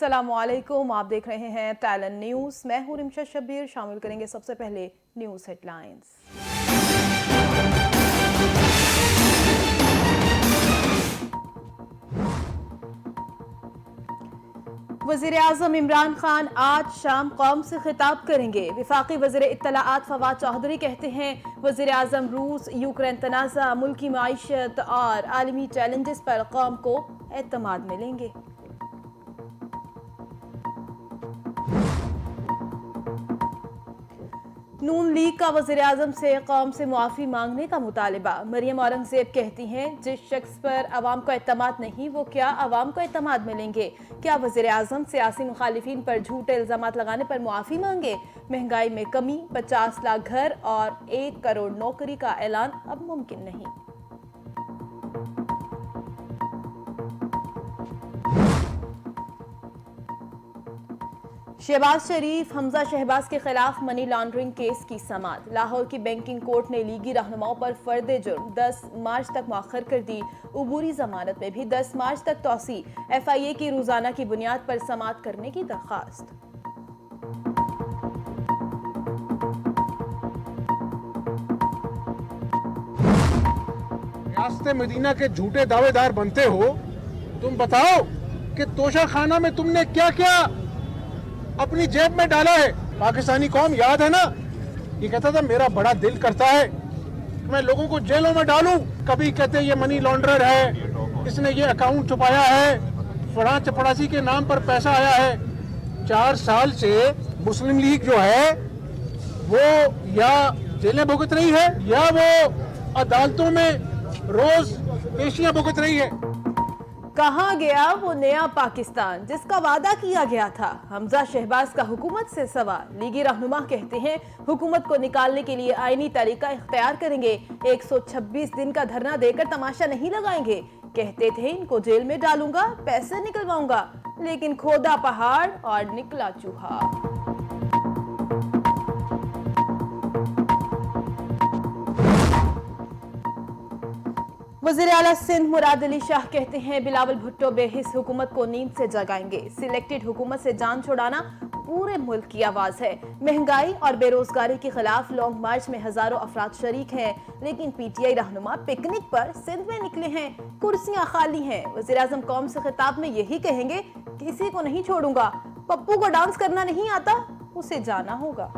السلام علیکم، آپ دیکھ رہے ہیں ٹیلنٹ نیوز۔ میں ہوں رمشا شبیر۔ شامل کریں گے سب سے پہلے نیوز ہیڈ لائنز۔ وزیراعظم عمران خان آج شام قوم سے خطاب کریں گے۔ وفاقی وزیر اطلاعات فواد چودھری کہتے ہیں وزیراعظم روس یوکرین تنازع، ملکی معیشت اور عالمی چیلنجز پر قوم کو اعتماد ملیں گے۔ نون لیگ کا وزیراعظم سے قوم سے معافی مانگنے کا مطالبہ۔ مریم اورنگزیب کہتی ہیں جس شخص پر عوام کو اعتماد نہیں وہ کیا عوام کو اعتماد ملیں گے؟ کیا وزیراعظم سیاسی مخالفین پر جھوٹے الزامات لگانے پر معافی مانگے؟ مہنگائی میں کمی، 50 لاکھ گھر اور 1 کروڑ نوکری کا اعلان اب ممکن نہیں۔ شہباز شریف، حمزہ شہباز کے خلاف منی لانڈرنگ کیس کی سماعت۔ لاہور کی بینکنگ کورٹ نے لیگی رہنماؤں پر فرد جرم 10 مارچ تک مؤخر کر دی۔ عبوری ضمانت میں بھی 10 مارچ تک توسیع۔ ایف آئی اے کی روزانہ کی بنیاد پر سماعت کرنے کی درخواست۔ ریاست مدینہ کے جھوٹے دعوے دار بنتے ہو۔ تم بتاؤ کہ توشہ خانہ میں تم نے کیا کیا اپنی جیب میں ڈالا ہے؟ پاکستانی قوم یاد ہے نا، یہ کہتا تھا میرا بڑا دل کرتا ہے کہ میں لوگوں کو جیلوں میں ڈالوں۔ کبھی کہتے یہ منی لانڈرر ہے، اس نے یہ اکاؤنٹ چھپایا ہے، فلاں چپڑاسی کے نام پر پیسہ آیا ہے۔ 4 سال سے مسلم لیگ جو ہے وہ یا جیلیں بھگت رہی ہے یا وہ عدالتوں میں روز پیشیاں بھگت رہی ہے۔ کہاں گیا وہ نیا پاکستان جس کا وعدہ کیا گیا تھا؟ حمزہ شہباز کا حکومت سے سوال۔ لیگی رہنما کہتے ہیں حکومت کو نکالنے کے لیے آئینی طریقہ اختیار کریں گے۔ 126 دن کا دھرنا دے کر تماشا نہیں لگائیں گے۔ کہتے تھے ان کو جیل میں ڈالوں گا، پیسے نکلواؤں گا، لیکن کھودا پہاڑ اور نکلا چوہا۔ وزیر اعلیٰ سندھ مراد علی شاہ کہتے ہیں بلاول بھٹو بے حس حکومت کو نیند سے جگائیں گے۔ سلیکٹڈ حکومت سے جان چھڑانا پورے ملک کی آواز ہے۔ مہنگائی اور بے روزگاری کے خلاف لانگ مارچ میں ہزاروں افراد شریک ہیں، لیکن پی ٹی آئی رہنما پکنک پر سندھ میں نکلے ہیں، کرسیاں خالی ہیں۔ وزیراعظم قوم سے خطاب میں یہی کہیں گے کسی کو نہیں چھوڑوں گا، پپو کو ڈانس کرنا نہیں آتا، اسے جانا ہوگا۔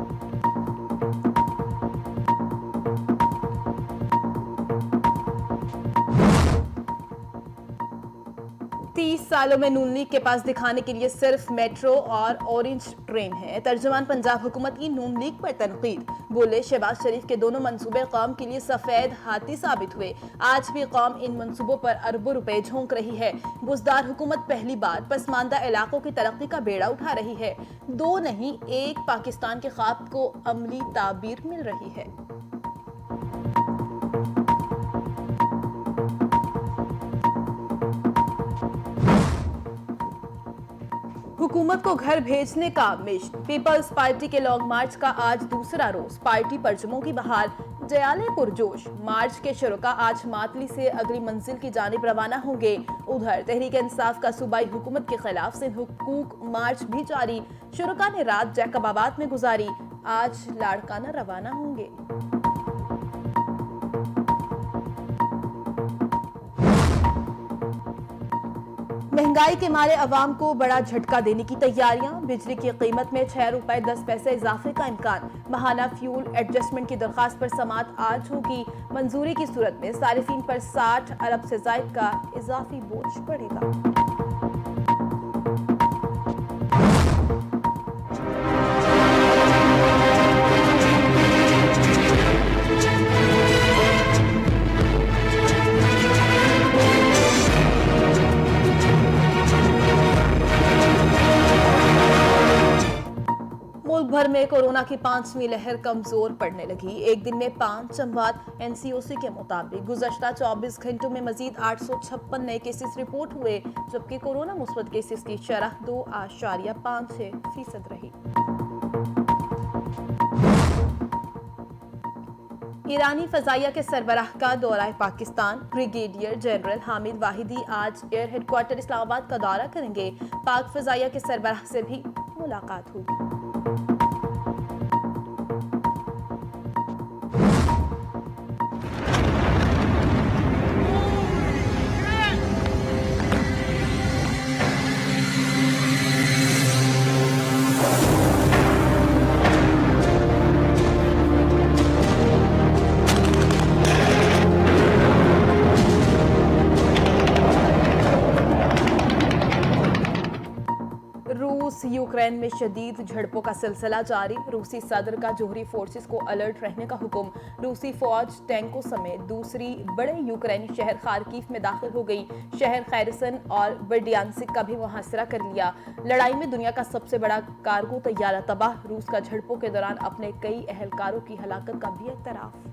30 سالوں میں نون لیگ کے پاس دکھانے کے لیے صرف میٹرو اور اورنج ٹرین ہے۔ ترجمان پنجاب حکومت کی نون لیگ پر تنقید۔ بولے شہباز شریف کے دونوں منصوبے قوم کے لیے سفید ہاتھی ثابت ہوئے۔ آج بھی قوم ان منصوبوں پر اربوں روپے جھونک رہی ہے۔ بزدار حکومت پہلی بار پسماندہ علاقوں کی ترقی کا بیڑا اٹھا رہی ہے۔ 2 نہیں 1 پاکستان کے خواب کو عملی تعبیر مل رہی ہے۔ حکومت کو گھر بھیجنے کا مشن۔ پیپلز پارٹی کے لانگ مارچ کا آج دوسرا روز۔ پارٹی پرچموں کی بہار، جیالے پرجوش۔ مارچ کے شرکا آج ماتلی سے اگلی منزل کی جانب روانہ ہوں گے۔ ادھر تحریک انصاف کا صوبائی حکومت کے خلاف سندھ حقوق مارچ بھی جاری۔ شرکا نے رات جیکب آباد میں گزاری، آج لاڑکانہ روانہ ہوں گے۔ مہنگائی کے مارے عوام کو بڑا جھٹکا دینے کی تیاریاں۔ بجلی کی قیمت میں 6 روپے 10 پیسے اضافے کا امکان۔ ماہانہ فیول ایڈجسٹمنٹ کی درخواست پر سماعت آج ہوگی۔ منظوری کی صورت میں صارفین پر 60 ارب سے زائد کا اضافی بوجھ پڑے گا۔ ملک بھر میں کورونا کی 5ویں لہر کمزور پڑنے لگی۔ ایک دن میں 5 اموات۔ این سی او سی کے مطابق گزشتہ 24 گھنٹوں میں مزید 856 نئے کیسز رپورٹ ہوئے، جبکہ کورونا مثبت کیسز کی شرح 2.56% رہی۔ ایرانی فضائیہ کے سربراہ کا دورہ پاکستان، بریگیڈیئر جنرل حامد واحدی آج ایئر ہیڈ کوارٹر اسلام آباد کا دورہ کریں گے۔ پاک فضائیہ کے سربراہ سے بھی ملاقات ہوگی۔ روس یوکرین میں شدید جھڑپوں کا سلسلہ جاری، روسی صدر کا جوہری فورسز کو الرٹ رہنے کا حکم۔ روسی فوج ٹینکوں سمیت دوسری بڑے یوکرینی شہر خارکیف میں داخل ہو گئی، شہر خیرسن اور برڈیانسک کا بھی محاصرہ کر لیا۔ لڑائی میں دنیا کا سب سے بڑا کارگو طیارہ تباہ، روس کا جھڑپوں کے دوران اپنے کئی اہلکاروں کی ہلاکت کا بھی اعتراف۔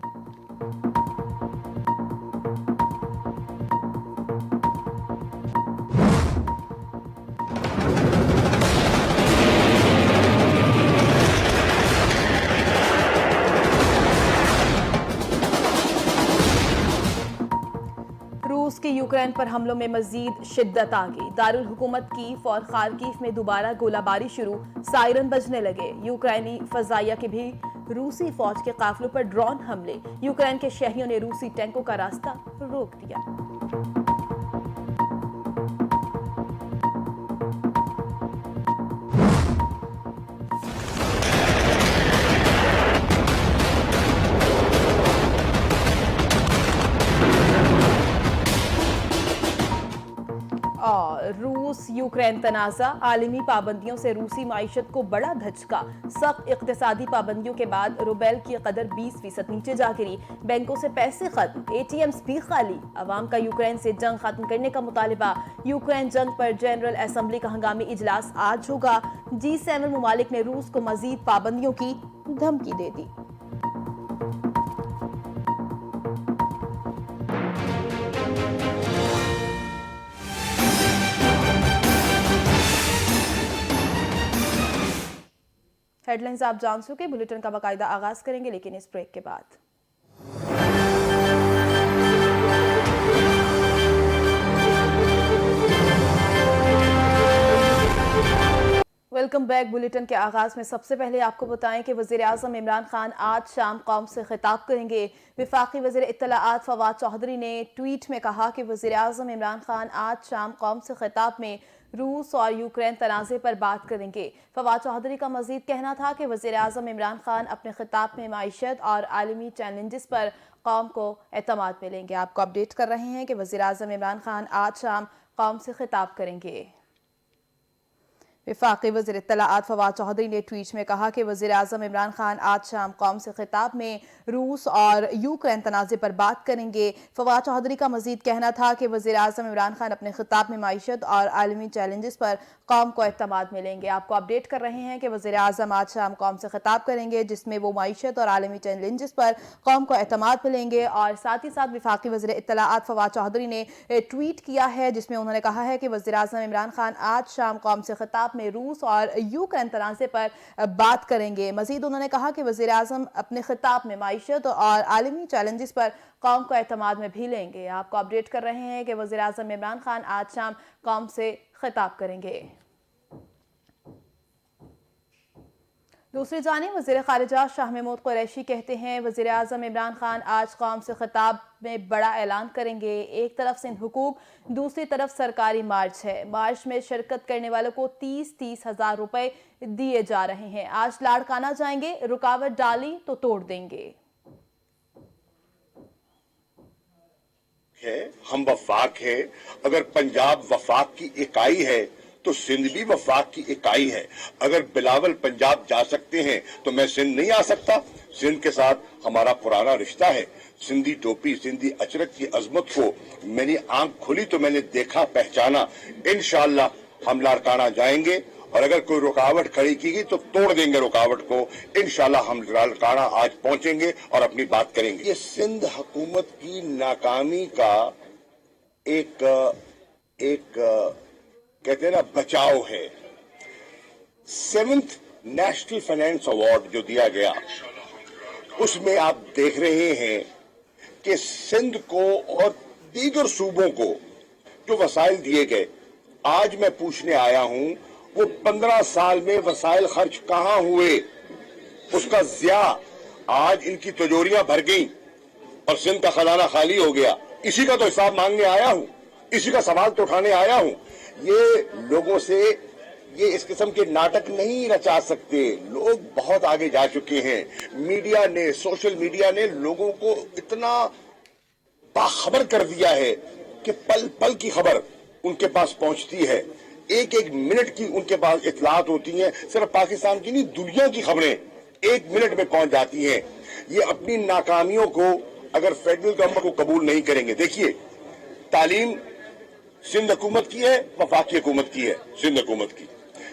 روس کی یوکرین پر حملوں میں مزید شدت آ گئی، دارالحکومت کیف اور خارکیف میں دوبارہ گولہ باری شروع، سائرن بجنے لگے۔ یوکرینی فضائیہ کے بھی روسی فوج کے قافلوں پر ڈرون حملے، یوکرین کے شہریوں نے روسی ٹینکوں کا راستہ روک دیا۔ اور روس یوکرین تنازع، عالمی پابندیوں سے روسی معیشت کو بڑا دھچکا، سخت اقتصادی پابندیوں کے بعد روبیل کی قدر 20% نیچے جا گری، بینکوں سے پیسے ختم، ATMs بھی خالی، عوام کا یوکرین سے جنگ ختم کرنے کا مطالبہ۔ یوکرین جنگ پر جنرل اسمبلی کا ہنگامی اجلاس آج ہوگا، G7 ممالک نے روس کو مزید پابندیوں کی دھمکی دے دی۔ ہیڈ لائنز آپ جان چکے، بلیٹن کا باقاعدہ آغاز کریں گے لیکن اس بریک کے بعد۔ Welcome back. بلیٹن کے آغاز میں سب سے پہلے آپ کو بتائیں کہ وزیراعظم عمران خان آج شام قوم سے خطاب کریں گے۔ وفاقی وزیر اطلاعات فواد چوہدری نے ٹویٹ میں کہا کہ وزیراعظم عمران خان آج شام قوم سے خطاب میں روس اور یوکرین تنازع پر بات کریں گے۔ فواد چوہدری کا مزید کہنا تھا کہ وزیراعظم عمران خان اپنے خطاب میں معیشت اور عالمی چیلنجز پر قوم کو اعتماد میں لیں گے۔ آپ کو اپڈیٹ کر رہے ہیں کہ وزیراعظم عمران خان آج شام قوم سے خطاب کریں گے۔ وفاقی وزیر اطلاعات فواد چوہدری نے ٹویٹ میں کہا کہ وزیراعظم عمران خان آج شام قوم سے خطاب میں روس اور یوکرین تنازع پر بات کریں گے۔ فواد چوہدری کا مزید کہنا تھا کہ وزیراعظم عمران خان اپنے خطاب میں معیشت اور عالمی چیلنجز پر قوم کو اعتماد میں لیں گے۔ آپ کو اپڈیٹ کر رہے ہیں کہ وزیراعظم آج شام قوم سے خطاب کریں گے جس میں وہ معیشت اور عالمی چیلنجز پر قوم کو اعتماد میں لیں گے، اور ساتھ ہی ساتھ وفاقی وزیر اطلاعات فواد چوہدری نے ٹویٹ کیا ہے جس میں انہوں نے کہا ہے کہ وزیراعظم عمران خان آج شام قوم سے خطاب میں روس اور یوکرین تنازع پر بات کریں گے۔ مزید انہوں نے کہا کہ وزیراعظم اپنے خطاب میں معیشت اور عالمی چیلنجز پر قوم کو اعتماد میں بھی لیں گے۔ آپ کو اپڈیٹ کر رہے ہیں کہ وزیراعظم عمران خان آج شام قوم سے خطاب کریں گے۔ دوسری جانب وزیر خارجہ شاہ محمود قریشی کہتے ہیں وزیراعظم عمران خان آج قوم سے خطاب میں بڑا اعلان کریں گے۔ ایک طرف سندھ حقوق، دوسری طرف سرکاری مارچ ہے۔ مارچ میں شرکت کرنے والوں کو 30 ہزار روپے دیے جا رہے ہیں۔ آج لاڑکانہ جائیں گے، رکاوٹ ڈالی تو توڑ دیں گے۔ ہم وفاق ہے، اگر پنجاب وفاق کی اکائی ہے تو سندھ بھی وفاق کی اکائی ہے۔ اگر بلاول پنجاب جا سکتے ہیں تو میں سندھ نہیں آ سکتا؟ سندھ کے ساتھ ہمارا پرانا رشتہ ہے۔ سندھی ٹوپی، سندھی اچرک کی عظمت کو میری آنکھ کھلی تو میں نے دیکھا، پہچانا۔ انشاءاللہ ہم لاڑکانہ جائیں گے، اور اگر کوئی رکاوٹ کھڑی کی گئی تو توڑ دیں گے رکاوٹ کو۔ انشاءاللہ ہم لاڑکانہ آج پہنچیں گے اور اپنی بات کریں گے۔ یہ سندھ حکومت کی ناکامی کا ایک کہتے ہیں نا بچاؤ ہے۔ 7th نیشنل فائنانس ایوارڈ جو دیا گیا اس میں آپ دیکھ رہے ہیں کہ سندھ کو اور دیگر صوبوں کو جو وسائل دیے گئے، آج میں پوچھنے آیا ہوں وہ 15 سال میں وسائل خرچ کہاں ہوئے؟ اس کا ضیاع آج ان کی تجوریاں بھر گئیں اور سندھ کا خزانہ خالی ہو گیا. اسی کا تو حساب مانگنے آیا ہوں، اسی کا سوال تو اٹھانے آیا ہوں. یہ لوگوں سے یہ اس قسم کے ناٹک نہیں رچا سکتے. لوگ بہت آگے جا چکے ہیں. میڈیا نے، سوشل میڈیا نے لوگوں کو اتنا باخبر کر دیا ہے کہ پل پل کی خبر ان کے پاس پہنچتی ہے، ایک ایک منٹ کی ان کے پاس اطلاعات ہوتی ہیں. صرف پاکستان کی نہیں، دنیا کی خبریں ایک منٹ میں پہنچ جاتی ہیں. یہ اپنی ناکامیوں کو اگر فیڈرل گورنمنٹ کو قبول نہیں کریں گے، دیکھیے تعلیم سندھ حکومت کی ہے، وفاقی حکومت کی ہے، سندھ حکومت کی.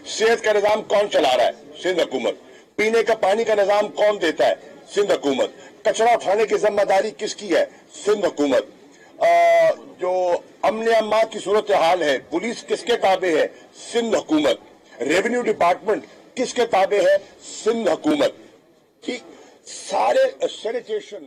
صحت کا نظام کون چلا رہا ہے؟ سندھ حکومت. پینے کا پانی کا نظام کون دیتا ہے؟ سندھ حکومت. کچرا اٹھانے کی ذمہ داری کس کی ہے؟ سندھ حکومت. جو امن امات کی صورتحال ہے، پولیس کس کے تابع ہے؟ سندھ حکومت. ریونیو ڈپارٹمنٹ کس کے تابع ہے؟ سندھ حکومت. ٹھیک، سارے سینیٹیشن.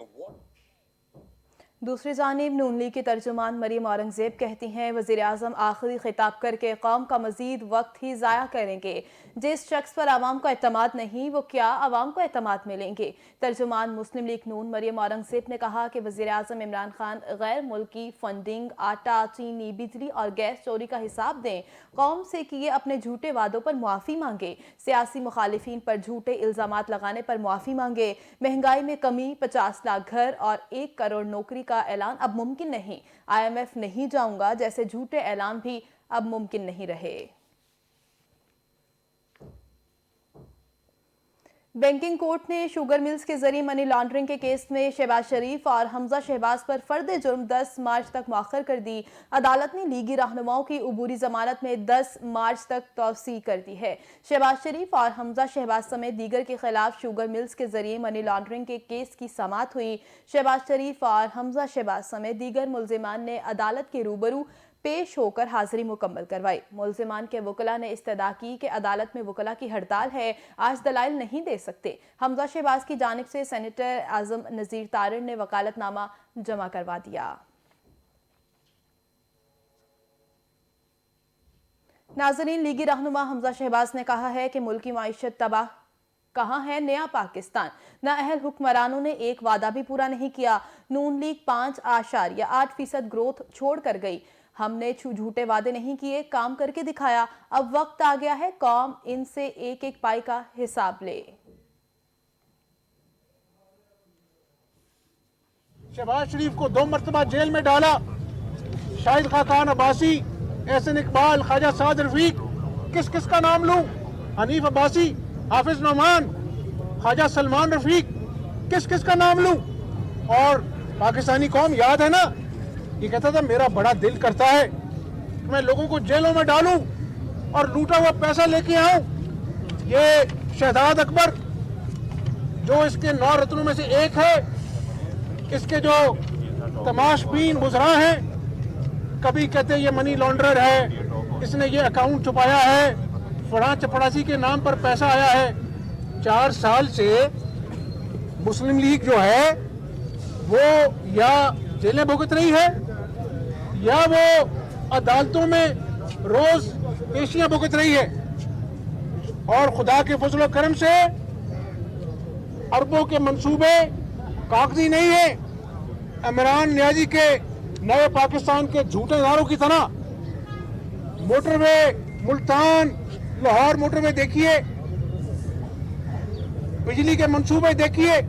دوسری جانب نون لیگ کی ترجمان مریم اورنگزیب کہتی ہیں وزیر اعظم آخری خطاب کر کے قوم کا مزید وقت ہی ضائع کریں گے. جس شخص پر عوام کو اعتماد نہیں، وہ کیا عوام کو اعتماد ملیں گے؟ ترجمان مسلم لیگ نون مریم اورنگزیب نے کہا کہ وزیر اعظم عمران خان غیر ملکی فنڈنگ، آٹا، چینی، بجلی اور گیس چوری کا حساب دیں. قوم سے کیے اپنے جھوٹے وعدوں پر معافی مانگے. سیاسی مخالفین پر جھوٹے الزامات لگانے پر معافی مانگے. مہنگائی میں کمی، 50 لاکھ گھر اور 1 کروڑ نوکری کا اعلان اب ممکن نہیں. IMF نہیں جاؤں گا جیسے جھوٹے اعلان بھی اب ممکن نہیں رہے. بینکنگ کورٹ نے شوگر ملز کے ذریعے منی لانڈرنگ کے کیس میں شہباز شریف اور حمزہ شہباز پر فرد جرم 10 مارچ تک مؤخر کر دی. عدالت نے لیگی رہنماؤں کی عبوری ضمانت میں 10 مارچ تک توسیع کر دی ہے. شہباز شریف اور حمزہ شہباز سمیت دیگر کے خلاف شوگر ملز کے ذریعے منی لانڈرنگ کے کیس کی سماعت ہوئی. شہباز شریف اور حمزہ شہباز سمیت دیگر ملزمان نے عدالت کے روبرو پیش ہو کر حاضری مکمل کروائی. ملزمان کے وکلاء نے استدعا کی کہ عدالت میں وکلاء کی ہڑتال ہے، آج دلائل نہیں دے سکتے. حمزہ شہباز کی جانب سے سینیٹر اعظم نذیر طارڑ نے وکالت نامہ جمع کروا دیا. ناظرین، لیگی رہنما حمزہ شہباز نے کہا ہے کہ ملکی معیشت تباہ. کہاں ہے نیا پاکستان؟ نااہل حکمرانوں نے ایک وعدہ بھی پورا نہیں کیا. نون لیگ 5.8% گروتھ چھوڑ کر گئی. ہم نے جھوٹے وعدے نہیں کیے، کام کر کے دکھایا. اب وقت آ گیا ہے قوم ان سے ایک ایک پائی کا حساب لے. شہباز شریف کو 2 مرتبہ جیل میں ڈالا. شاہد خاقان عباسی، احسن اقبال، خواجہ سعد رفیق، کس کس کا نام لوں؟ حنیف عباسی، حافظ نعمان، خواجہ سلمان رفیق، کس کس کا نام لوں؟ اور پاکستانی قوم یاد ہے نا، یہ کہتا تھا میرا بڑا دل کرتا ہے کہ میں لوگوں کو جیلوں میں ڈالوں اور لوٹا ہوا پیسہ لے کے آؤں. یہ شہزاد اکبر جو اس کے 9 رتنوں میں سے ایک ہے، اس کے جو تماش بین گزراں ہیں، کبھی کہتے یہ منی لانڈرر ہے، اس نے یہ اکاؤنٹ چھپایا ہے، فلاں چپڑاسی کے نام پر پیسہ آیا ہے. 4 سال سے مسلم لیگ جو ہے وہ یا جیلیں بھگت رہی ہے یا وہ عدالتوں میں روز پیشیاں بھگت رہی ہے. اور خدا کے فضل و کرم سے اربوں کے منصوبے کاغذی نہیں ہیں. عمران نیازی کے نئے پاکستان کے جھوٹے داروں کی طرح موٹر وے ملتان لاہور موٹر وے دیکھیے، بجلی کے منصوبے دیکھیے،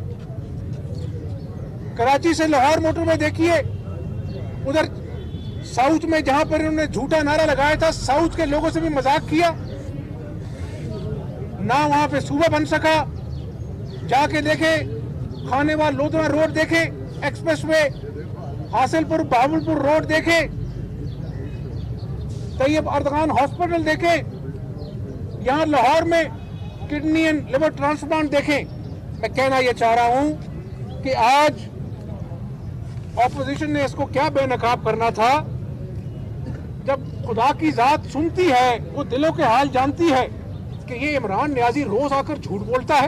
کراچی سے لاہور موٹر وے دیکھیے. ادھر ساؤتھ میں جہاں پر انہوں نے جھوٹا نعرہ لگایا تھا، ساؤتھ کے لوگوں سے بھی مذاق کیا، نہ وہاں پہ صوبہ بن سکا. جا کے دیکھیں خانیوال لودھا روڈ دیکھیں، ایکسپریس وے، حاصل پور بہاولپور روڈ دیکھیں، طیب اردغان ہاسپٹل دیکھیں، یہاں لاہور میں کڈنی اینڈ لیور ٹرانسپلانٹ دیکھیں. میں کہنا یہ چاہ رہا ہوں کہ آج اپوزیشن نے اس کو کیا بے نقاب کرنا تھا. جب خدا کی ذات سنتی ہے، وہ دلوں کے حال جانتی ہے کہ یہ عمران نیازی روز آ کر جھوٹ بولتا ہے.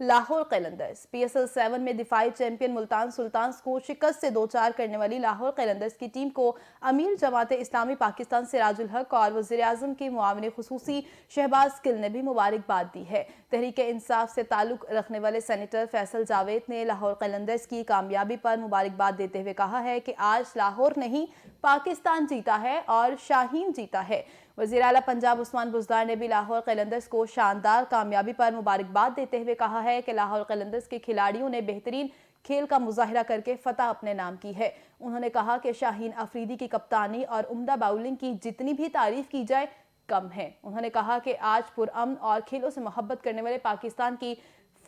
Lahore Qalandars P S L 7 میں دفاعی چیمپئن ملتان سلطانز کو شکست سے دوچار کرنے والی لاہور قلندرز کی ٹیم کو امیر جماعت اسلامی پاکستان سراج الحق اور وزیر اعظم کے معاون خصوصی شہباز گل نے بھی مبارکباد دی ہے۔ تحریک انصاف سے تعلق رکھنے والے سینیٹر فیصل جاوید نے لاہور قلندرز کی کامیابی پر مبارکباد دیتے ہوئے کہا ہے کہ آج لاہور نہیں پاکستان جیتا ہے اور شاہین جیتا ہے۔ وزیر اعلیٰ پنجاب عثمان بزدار نے بھی لاہور قلندرز کو شاندار کامیابی پر مبارکباد دیتے ہوئے کہا ہے کہ لاہور قلندرز کے کھلاڑیوں نے بہترین کھیل کا مظاہرہ کر کے فتح اپنے نام کی ہے۔ انہوں نے کہا کہ شاہین افریدی کی کپتانی اور عمدہ باؤلنگ کی جتنی بھی تعریف کی جائے کم ہے۔ انہوں نے کہا کہ آج پرامن اور کھیلوں سے محبت کرنے والے پاکستان کی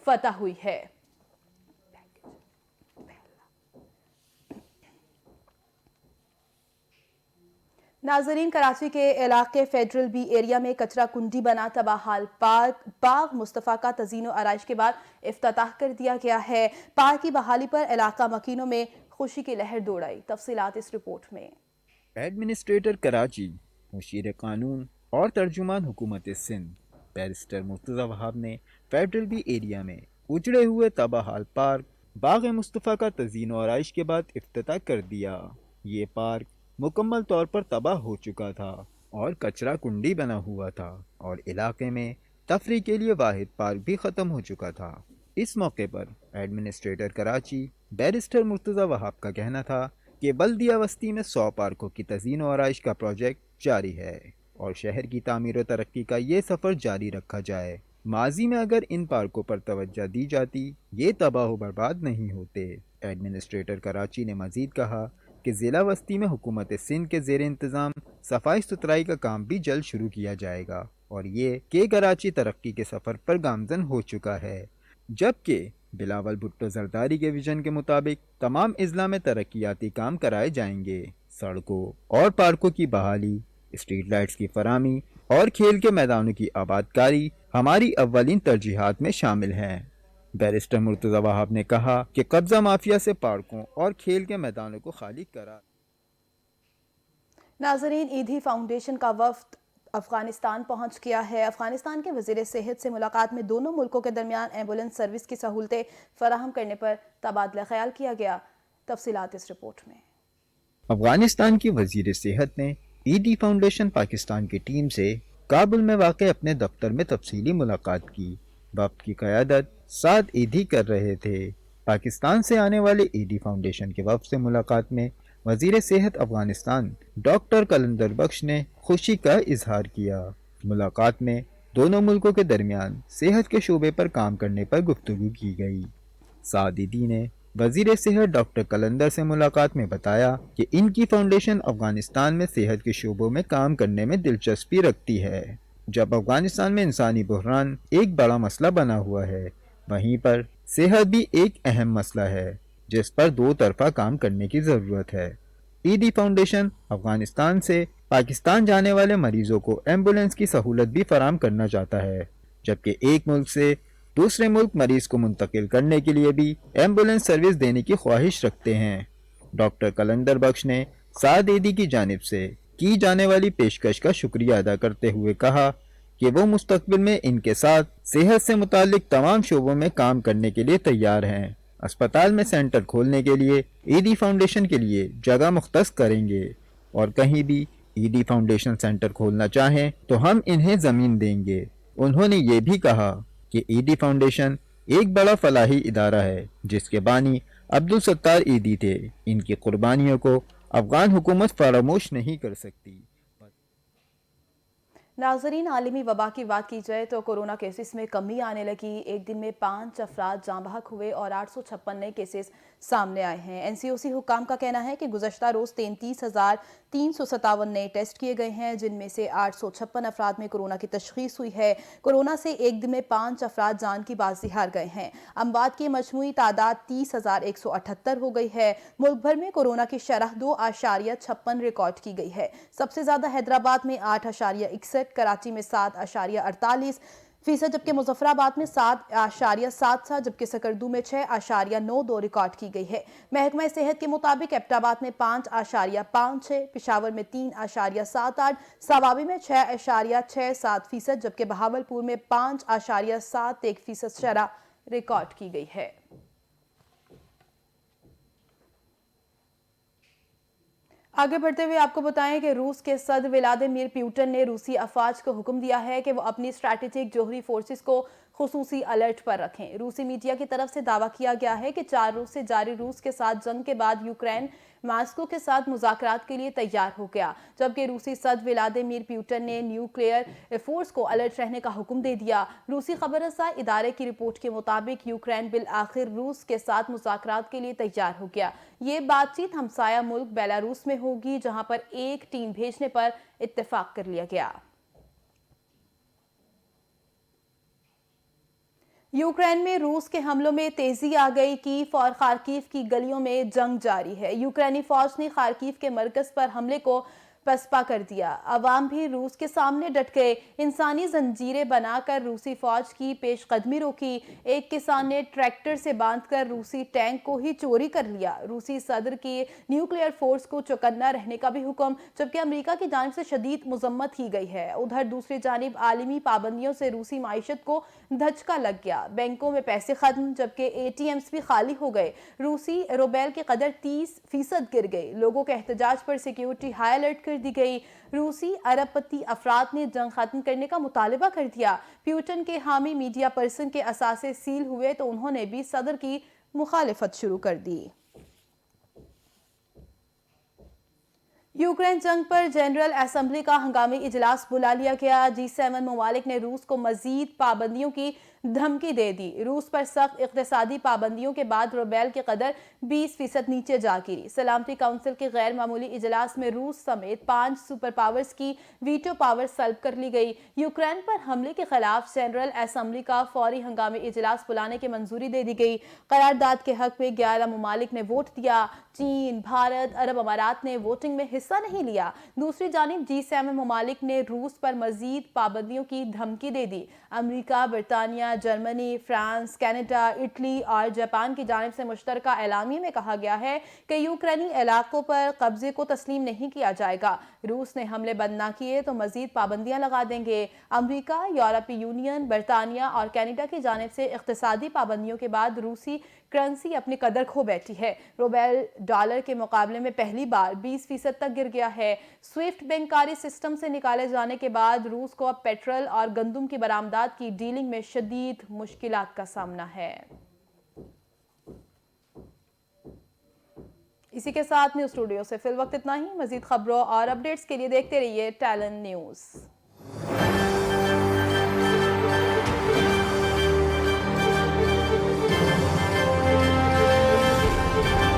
فتح ہوئی ہے۔ ناظرین، کراچی کے علاقے فیڈرل بی ایریا میں کچرا کنڈی بنا تباہ حال پارک باغ مصطفیٰ کا تزئین و آرائش کے بعد افتتاح کر دیا گیا ہے۔ پارک کی بحالی پر علاقہ مکینوں میں خوشی کی لہر دوڑ آئی۔ تفصیلات اس رپورٹ میں۔ ایڈمنسٹریٹر کراچی، مشیر قانون اور ترجمان حکومت سندھ بیرسٹر مرتضی وہاب نے فیڈرل بی ایریا میں اجڑے ہوئے تباہ حال پارک باغ مصطفیٰ کا تزئین و آرائش کے بعد افتتاح کر دیا۔ یہ پارک مکمل طور پر تباہ ہو چکا تھا اور کچرا کنڈی بنا ہوا تھا اور علاقے میں تفریح کے لیے واحد پارک بھی ختم ہو چکا تھا۔ اس موقع پر ایڈمنسٹریٹر کراچی بیرسٹر مرتضی وہاب کا کہنا تھا کہ بلدیہ وسطی میں 100 پارکوں کی تزئین و آرائش کا پروجیکٹ جاری ہے اور شہر کی تعمیر و ترقی کا یہ سفر جاری رکھا جائے۔ ماضی میں اگر ان پارکوں پر توجہ دی جاتی یہ تباہ و برباد نہیں ہوتے۔ ایڈمنسٹریٹر کراچی نے مزید کہا کہ ضلع وسطی میں حکومت سندھ کے زیر انتظام صفائی ستھرائی کا کام بھی جلد شروع کیا جائے گا اور یہ کہ کراچی ترقی کے سفر پر گامزن ہو چکا ہے، جبکہ بلاول بھٹو زرداری کے ویژن کے مطابق تمام اضلاع میں ترقیاتی کام کرائے جائیں گے۔ سڑکوں اور پارکوں کی بحالی، اسٹریٹ لائٹس کی فراہمی اور کھیل کے میدانوں کی آبادکاری ہماری اولین ترجیحات میں شامل ہیں۔ بیرسٹر مرتضی وہاب نے کہا کہ قبضہ مافیا سے پارکوں اور کھیل کے میدانوں کو خالی کرا۔ ناظرین، ایدھی فاؤنڈیشن کا وفد افغانستان پہنچ گیا ہے۔ افغانستان کے وزیر صحت سے ملاقات میں دونوں ملکوں کے درمیان ایمبولینس سروس کی سہولتیں فراہم کرنے پر تبادلہ خیال کیا گیا۔ تفصیلات اس رپورٹ میں۔ افغانستان کی وزیر صحت نے ایدھی فاؤنڈیشن پاکستان کی ٹیم سے کابل میں واقع اپنے دفتر میں تفصیلی ملاقات کی۔ وفد کی قیادت سعد ایدھی کر رہے تھے۔ پاکستان سے آنے والے ایدھی فاؤنڈیشن کے وفد سے ملاقات میں وزیر صحت افغانستان ڈاکٹر قلندر بخش نے خوشی کا اظہار کیا۔ ملاقات میں دونوں ملکوں کے درمیان صحت کے شعبے پر کام کرنے پر گفتگو کی گئی۔ سعد ایدھی نے وزیر صحت ڈاکٹر قلندر سے ملاقات میں بتایا کہ ان کی فاؤنڈیشن افغانستان میں صحت کے شعبوں میں کام کرنے میں دلچسپی رکھتی ہے۔ جب افغانستان میں انسانی بحران ایک بڑا مسئلہ بنا ہوا ہے، وہیں پر صحت بھی ایک اہم مسئلہ ہے جس پر دو طرفہ کام کرنے کی ضرورت ہے۔ ایدھی فاؤنڈیشن افغانستان سے پاکستان جانے والے مریضوں کو ایمبولینس کی سہولت بھی فراہم کرنا چاہتا ہے، جبکہ ایک ملک سے دوسرے ملک مریض کو منتقل کرنے کے لیے بھی ایمبولینس سروس دینے کی خواہش رکھتے ہیں۔ ڈاکٹر قلندر بخش نے سعد ایدھی کی جانب سے کی جانے والی پیشکش کا شکریہ ادا کرتے ہوئے کہا کہ وہ مستقبل میں ان کے ساتھ صحت سے متعلق تمام شعبوں میں کام کرنے کے لیے تیار ہیں۔ اسپتال میں سینٹر کھولنے کے لیے ایدھی فاؤنڈیشن کے لیے جگہ مختص کریں گے اور کہیں بھی ایدھی فاؤنڈیشن سینٹر کھولنا چاہیں تو ہم انہیں زمین دیں گے۔ انہوں نے یہ بھی کہا کہ ایدھی فاؤنڈیشن ایک بڑا فلاحی ادارہ ہے جس کے بانی عبدالستار ایدھی تھے۔ ان کی قربانیوں کو افغان حکومت فراموش نہیں کر سکتی۔ ناظرین، عالمی وبا کی بات کی جائے تو کورونا کیسز میں کمی آنے لگی۔ ایک دن میں 5 افراد جاں بحق ہوئے اور 856 نئے کیسز سامنے آئے ہیں۔ این سی او سی حکام کا کہنا ہے کہ گزشتہ روز 33,357 نئے ٹیسٹ کیے گئے ہیں، جن میں سے 856 افراد میں کورونا کی تشخیص ہوئی ہے۔ کورونا سے ایک دن میں 5 افراد جان کی بازی ہار گئے ہیں۔ اموات کی مجموعی تعداد 30,178 ہو گئی ہے۔ ملک بھر میں کورونا کی شرح 2.56 ریکارڈ کی گئی ہے۔ سب سے زیادہ حیدرآباد میں 8.61، کراچی میں 7.48%، جبکہ مظفر آباد میں 7.77، جبکہ سکردو میں 6.92 ریکارڈ کی گئی ہے۔ محکمہ صحت کے مطابق ایبٹ آباد میں 5.56، پشاور میں 3.78، سوابی میں 6.67%، جبکہ بہاولپور میں 5.71% شرح ریکارڈ کی گئی ہے۔ آگے بڑھتے ہوئے آپ کو بتائیں کہ روس کے صدر ولادیمیر پیوٹن نے روسی افواج کو حکم دیا ہے کہ وہ اپنی اسٹریٹجک جوہری فورسز کو خصوصی الرٹ پر رکھیں۔ روسی میڈیا کی طرف سے دعویٰ کیا گیا ہے کہ 4 روز سے جاری روس کے ساتھ جنگ کے بعد یوکرین ماسکو کے ساتھ مذاکرات کے لیے تیار ہو گیا، جبکہ روسی صدر ولادیمیر پیوٹن نے نیوکلیئر فورس کو الرٹ رہنے کا حکم دے دیا۔ روسی خبر رساں ادارے کی رپورٹ کے مطابق یوکرین بالآخر روس کے ساتھ مذاکرات کے لیے تیار ہو گیا۔ یہ بات چیت ہمسایہ ملک بیلاروس میں ہوگی، جہاں پر ایک ٹیم بھیجنے پر اتفاق کر لیا گیا۔ یوکرین میں روس کے حملوں میں تیزی آ گئی۔ کیف اور خارکیف کی گلیوں میں جنگ جاری ہے۔ یوکرینی فوج نے خارکیف کے مرکز پر حملے کو پسپا کر دیا۔ عوام بھی روس کے سامنے ڈٹ گئے، انسانی زنجیریں بنا کر روسی فوج کی پیش قدمی روکی۔ ایک کسان نے ٹریکٹر سے باندھ کر روسی ٹینک کو ہی چوری کر لیا۔ روسی صدر کی نیوکلیئر فورس کو چوکنا رہنے کا بھی حکم، جبکہ امریکہ کی جانب سے شدید مذمت کی گئی ہے۔ ادھر دوسری جانب عالمی پابندیوں سے روسی معیشت کو دھچکا لگ گیا۔ بینکوں میں پیسے ختم، جبکہ اے ٹی ایمز بھی خالی ہو گئے۔ روسی روبیل کی قدر 30% گر گئی۔ لوگوں کے احتجاج پر سیکیورٹی ہائی الرٹ کر دی گئی۔ روسی ارب پتی افراد نے جنگ ختم کرنے کا مطالبہ کر دیا۔ پیوٹن کے حامی میڈیا پرسن کے اثاثے سیل ہوئے تو انہوں نے بھی صدر کی مخالفت شروع کر دی۔ یوکرین جنگ پر جنرل اسمبلی کا ہنگامی اجلاس بلا لیا گیا۔ G7 ممالک نے روس کو مزید پابندیوں کی دھمکی دے دی۔ روس پر سخت اقتصادی پابندیوں کے بعد روبیل کی قدر 20% نیچے جا گری۔ سلامتی کونسل کے غیر معمولی اجلاس میں روس سمیت 5 سپر پاورز کی ویٹو پاور سلب کر لی گئی۔ یوکرین پر حملے کے خلاف جنرل اسمبلی کا فوری ہنگامی اجلاس بلانے کی منظوری دے دی گئی۔ قرارداد کے حق میں 11 ممالک نے ووٹ دیا۔ چین، بھارت، عرب امارات نے ووٹنگ میں حصہ نہیں لیا۔ دوسری جانب G7 ممالک نے روس پر مزید پابندیوں کی دھمکی دے دی۔ امریکہ، برطانیہ، جرمنی، فرانس، کینیڈا، اٹلی اور جاپان کی جانب سے مشترکہ اعلامیے میں کہا گیا ہے کہ یوکرینی علاقوں پر قبضے کو تسلیم نہیں کیا جائے گا۔ روس نے حملے بند نہ کیے تو مزید پابندیاں لگا دیں گے۔ امریکہ، یورپی یونین، برطانیہ اور کینیڈا کی جانب سے اقتصادی پابندیوں کے بعد روسی کرنسی اپنی قدر کھو بیٹھی ہے۔ روبیل ڈالر کے مقابلے میں پہلی بار 20% تک گر گیا ہے۔ سوئفٹ بینکاری سسٹم سے نکالے جانے کے بعد روس کو اب پیٹرول اور گندم کی برآمدات کی ڈیلنگ میں شدید مشکلات کا سامنا ہے۔ اسی کے ساتھ نیوز اسٹوڈیو سے فی الوقت اتنا ہی۔ مزید خبروں اور اپڈیٹس کے لیے دیکھتے رہیے ٹیلن نیوز۔